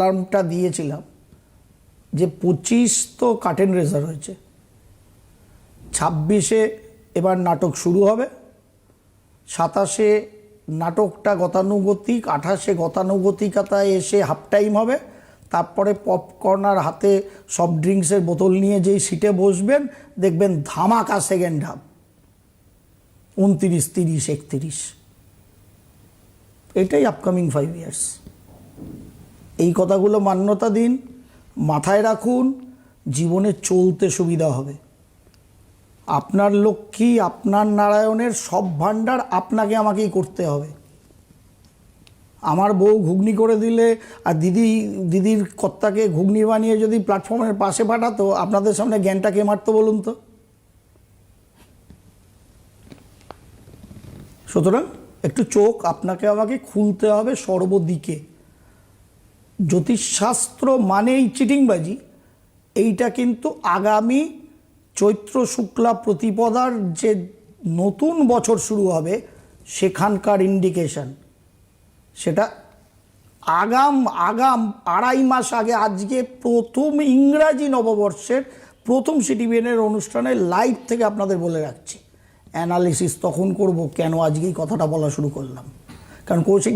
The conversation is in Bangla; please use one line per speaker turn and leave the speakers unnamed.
অ্যালার্মটা দিয়েছিলাম যে 25 তো কার্টেন রেজার হয়েছে, 26-এ এবার নাটক শুরু হবে, 27-এ নাটকটা গতানুগতিক, 28-এ গতানুগতিকতায় এসে হাফ টাইম হবে, তারপরে পপকর্ন আর হাতে সফট ড্রিঙ্কসের বোতল নিয়ে যেই সিটে বসবেন দেখবেন ধামাকা সেকেন্ড হাফ 29, 30, 31। এটাই আপকামিং 5 ইয়ার্স। এই কথাগুলো মান্যতা দিন, মাথায় রাখুন, জীবনে চলতে সুবিধা হবে। আপনার লক্ষ্মী, আপনার নারায়ণের সব ভাণ্ডার আমাকেই করতে হবে। আমার বউ ঘুগনি করে দিলে আর দিদির কর্তাকে ঘুগনি বানিয়ে যদি প্ল্যাটফর্মের পাশে পাঠাতো, আপনাদের সামনে জ্ঞানটা কে মারতো বলুন তো? সুতরাং একটু চোখ আমাকে খুলতে হবে সর্বদিকে। জ্যোতিষশাস্ত্র মানেই চিটিংবাজি, এইটা কিন্তু আগামী চৈত্র শুক্লা প্রতিপদার যে নতুন বছর শুরু হবে সেখানকার ইন্ডিকেশন। সেটা আগাম 2.5 মাস আগে, আজকে প্রথম ইংরাজি নববর্ষের প্রথম সিটিভিএনের অনুষ্ঠানে লাইভ থেকে আপনাদের বলে রাখছি, অ্যানালিসিস তখন করব কেন আজকেই কথাটা বলা শুরু করলাম। কারণ কৌশিক